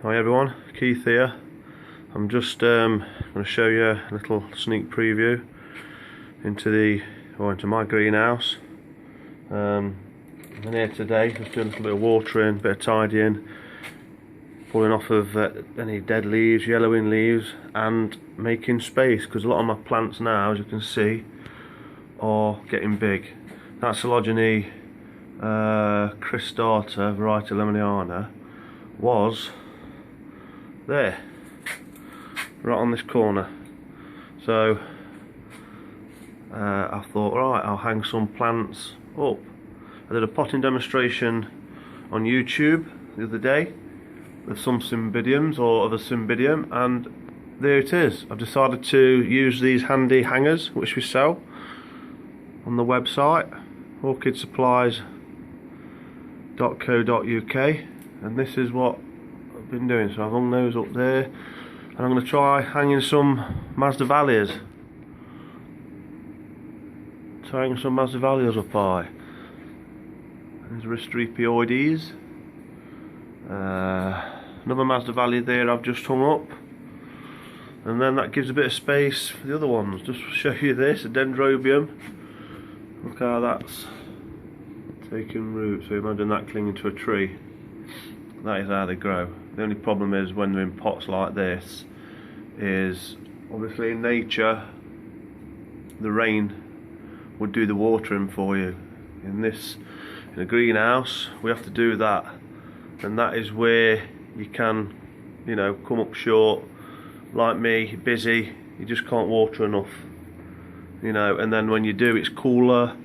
Hi everyone, Keith here. I'm just going to show you a little sneak preview into my greenhouse. I'm here today just doing a little bit of watering, a bit of tidying, pulling off of any dead leaves, yellowing leaves, and making space, because a lot of my plants now, as you can see, are getting big. That Coleogyne cristata variety lemoniana was there, right on this corner. So I thought, right, I'll hang some plants up. I did a potting demonstration on YouTube the other day with some cymbidiums or other cymbidium, and there it is. I've decided to use these handy hangers which we sell on the website orchidsupplies.co.uk, and this is what I've been doing. So I've hung those up there, and I'm going to try hanging some Masdevallias. Tying some Masdevallias up high. There's Ristrepoides. Another Masdevallia there I've just hung up, and then that gives a bit of space for the other ones. Just to show you this, a Dendrobium. Look how that's taking root. So imagine that clinging to a tree. That is how they grow. The only problem is when they're in pots like this is, obviously in nature the rain would do the watering for you. In a greenhouse we have to do that, and that is where you can, come up short. Like me, busy, you just can't water enough, and then when you do, it's cooler,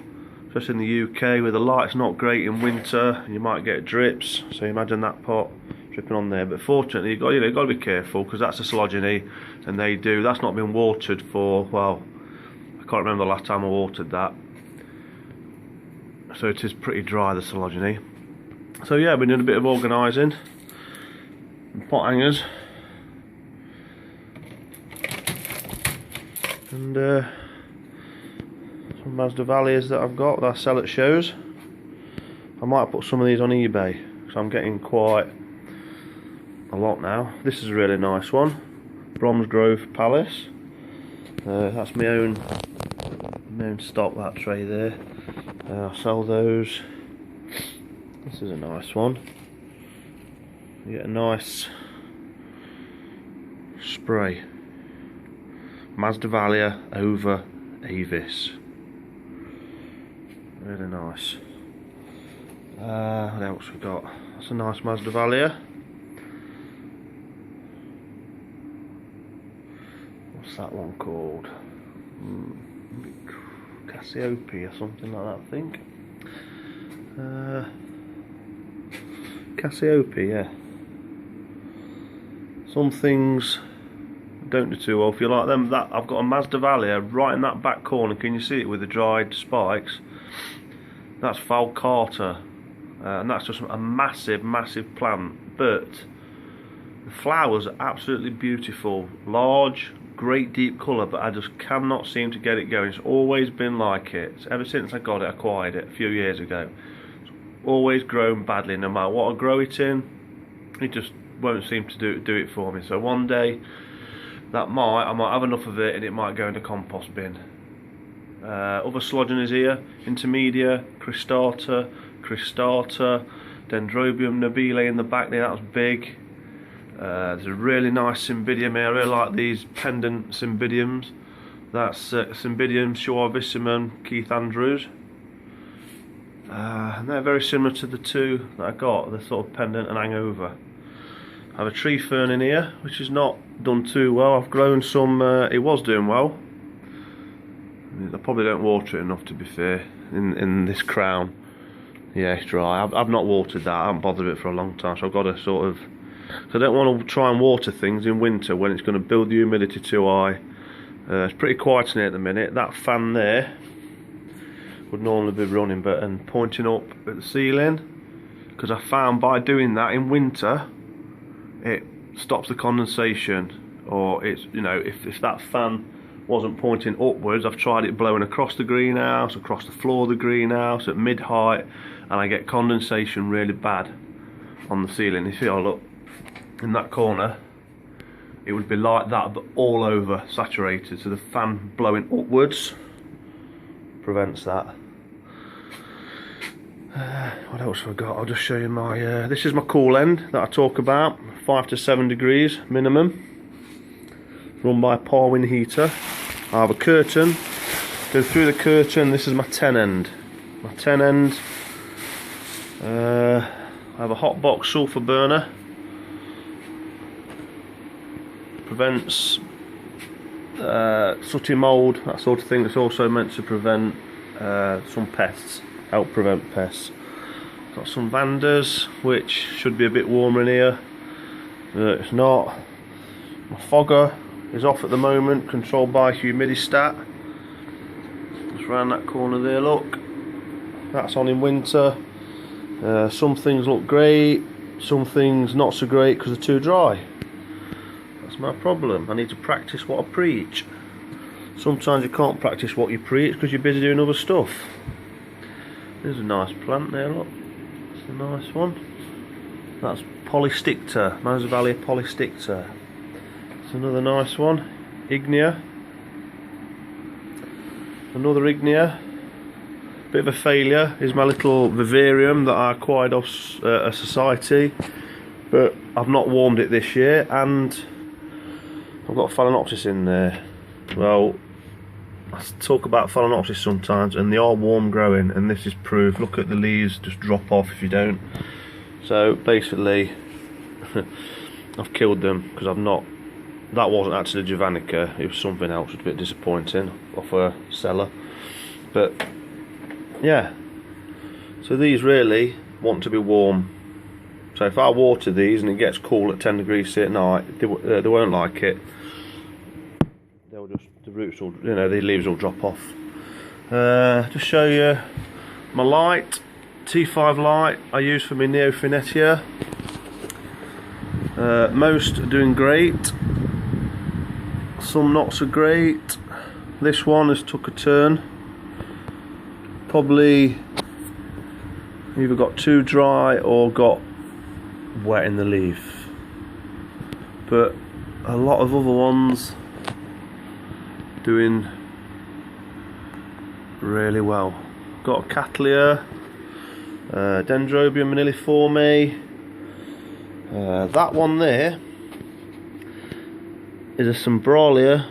especially in the UK where the light's not great in winter. You might get drips, so imagine that pot dripping on there. But fortunately, you've got to be careful, because that's a Coleogyne, and that's not been watered for, well, I can't remember the last time I watered that. So it is pretty dry, the Coleogyne. So yeah, I've been doing a bit of organising. Pot hangers. And some Masdevallias that I've got that I sell at shows. I might put some of these on eBay, because I'm getting quite a lot now. This is a really nice one, Bromsgrove Palace. That's my own stock, that tray there. I'll sell those. This is a nice one. You get a nice spray. Masdevallia over Avis. Really nice. What else we got? That's a nice Masdevallia. What's that one called? Cassiope or something like that, I think. Cassiope, yeah. Some things don't do too well if you like them. That I've got a Masdevallia right in that back corner. Can you see it with the dried spikes? That's Falcata, and that's just a massive plant. But the flowers are absolutely beautiful, large, great deep colour, but I just cannot seem to get it going. It's always been like it. Ever since I acquired it a few years ago. It's always grown badly. No matter what I grow it in, it just won't seem to do it for me. So one day I might have enough of it, and it might go in the compost bin. Other Coleogynes here: Intermedia, cristata, Dendrobium nobile in the back there. That was big. There's a really nice cymbidium here. I really like these pendant cymbidiums. That's Cymbidium suavissimum Keith Andrews. And they're very similar to the two that I got, the sort of pendant and hangover. I have a tree fern in here, which is not done too well. I've grown some, it was doing well. I probably don't water it enough, to be fair, in this crown. Yeah, it's dry. I've not watered that. I haven't bothered it for a long time, so I've got to sort of... So I don't want to try and water things in winter when it's going to build the humidity too high. It's pretty quiet in here at the minute. That fan there would normally be running, and pointing up at the ceiling, because I found by doing that in winter it stops the condensation. Or it's, if that fan wasn't pointing upwards, I've tried it blowing across the greenhouse, across the floor of the greenhouse at mid height, and I get condensation really bad on the ceiling. You see, oh look, in that corner, it would be like that, but all over saturated. So the fan blowing upwards prevents that. What else have I got? I'll just show you my. This is my cool end that I talk about. 5 to 7 degrees minimum. Run by a Parwin heater. I have a curtain. Go through the curtain. This is my 10 end. My 10 end. I have a hot box sulphur burner. Prevents sooty mould, that sort of thing. It's also meant to prevent some pests, help prevent pests. Got some Vanders, which should be a bit warmer in here. It's not. My fogger is off at the moment, controlled by humidistat. Just round that corner there, look. That's on in winter. Some things look great, some things not so great because they're too dry. That's my problem. I need to practice what I preach. Sometimes you can't practice what you preach because you're busy doing other stuff. There's a nice plant there, look. It's a nice one. That's Polysticta, Mosavalia Polysticta. It's another nice one. Ignea. Another Ignea. Bit of a failure is my little vivarium that I acquired off a society, but I've not warmed it this year, and I've got Phalaenopsis in there. Well, I talk about Phalaenopsis sometimes, and they are warm growing, and this is proof. Look at the leaves just drop off if you don't. So basically, I've killed them because I've not. That wasn't actually Javanica, it was something else. It's a bit disappointing off a cellar, but yeah. So these really want to be warm. So if I water these and it gets cool at 10 degrees C at night, they won't like it. They'll just, the roots will, you know, the leaves will drop off. Just show you my light, T5 light I use for my Neophynetia. Most are doing great, some not so great. This one has took a turn. Probably either got too dry or got wet in the leaf, but a lot of other ones doing really well. Got a Cattleya, Dendrobium maniliforme. That one there is a Sombralia.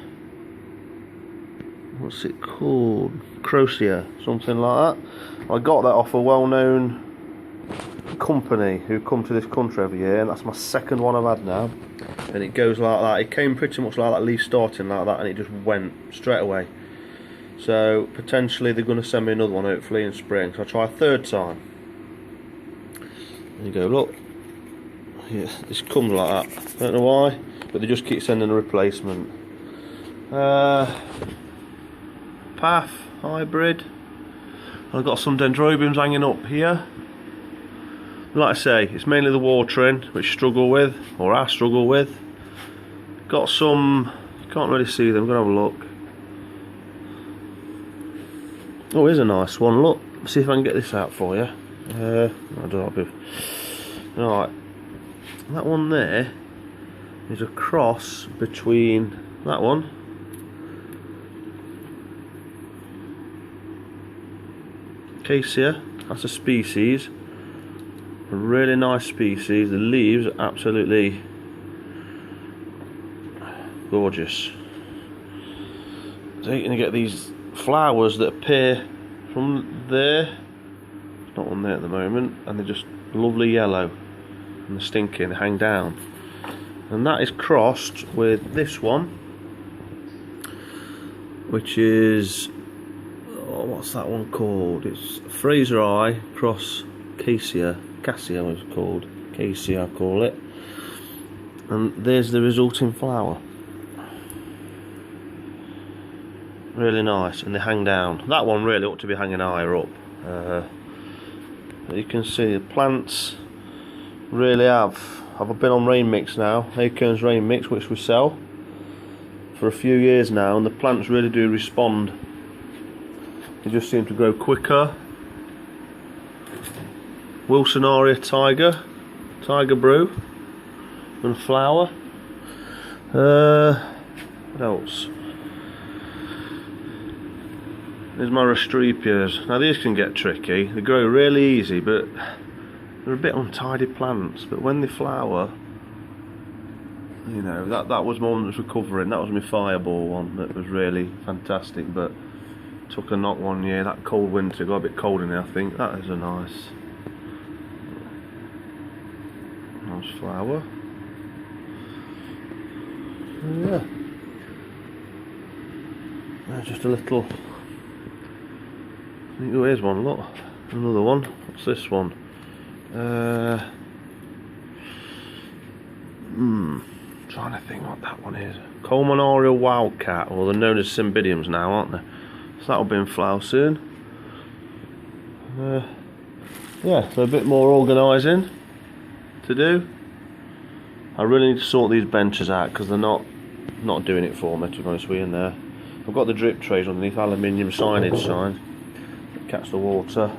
What's it called? Crocea, something like that. I got that off a well-known company who come to this country every year, and that's my second one I've had now. And it goes like that. It came pretty much like that, leaf starting like that, and it just went straight away. So potentially they're going to send me another one, hopefully in spring. So I'll try a third time. There you go, look. Yeah, this comes like that. Don't know why, but they just keep sending a replacement. Path hybrid. I've got some dendrobiums hanging up here. Like I say, it's mainly the watering which I struggle with, or I struggle with. Got some, can't really see them, I'm gonna have a look. Oh, here's a nice one, look. See if I can get this out for you. I don't know. Right, that one there is a cross between that one Acacia, that's a species, a really nice species. The leaves are absolutely gorgeous. So you're going to get these flowers that appear from there. There's not one there at the moment, and they're just lovely yellow, and they're stinking, they hang down. And that is crossed with this one, which is, what's that one called? It's Fraser Eye cross Cassia. Cassia was called. Cassia I call it. And there's the resulting flower. Really nice, and they hang down. That one really ought to be hanging higher up. You can see the plants really have. I've been on Rain Mix now, Acorns Rain Mix, which we sell for a few years now, and the plants really do respond. They just seem to grow quicker. Wilsonaria Tiger Brew. and flower. What else? There's my Restrepias. Now these can get tricky. They grow really easy, but they're a bit untidy plants. But when they flower, you know, that was one that's recovering. That was my Fireball one that was really fantastic, but took a knock one year. That cold winter got a bit cold in there, I think. That is a nice flower. Yeah. Just a little. I think here's one. Look, another one. What's this one? Trying to think what that one is. Colmonarial Wildcat, or they're known as Cymbidiums now, aren't they? So that'll be in flower soon. Yeah, so a bit more organising to do. I really need to sort these benches out because they're not doing it for me, to be honest with you. In there, I've got the drip trays underneath, aluminium signage signs that catch the water.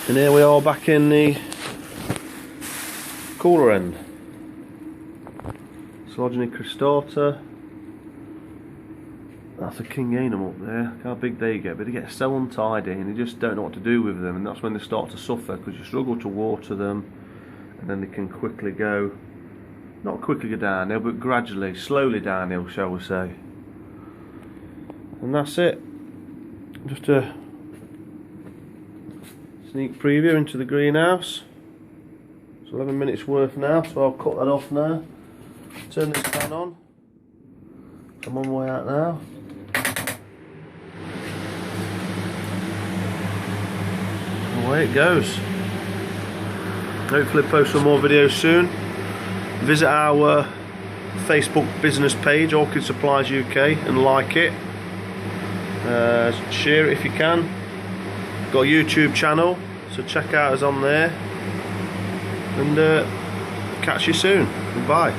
And here we are back in the cooler end. Cotyledone cristata. That's a King Anum up there. Look how big they get, but they get so untidy and you just don't know what to do with them, and that's when they start to suffer because you struggle to water them, and then they can quickly go, not quickly go downhill, but gradually, slowly downhill, shall we say. And that's it. Just a sneak preview into the greenhouse. It's 11 minutes worth now, so I'll cut that off now. Turn this fan on. I'm on my way out now. Away it goes. Hopefully post some more videos soon. Visit our Facebook business page, Orchid Supplies UK, and like it. Share it if you can. Got a YouTube channel, so check out us on there. And catch you soon. Goodbye.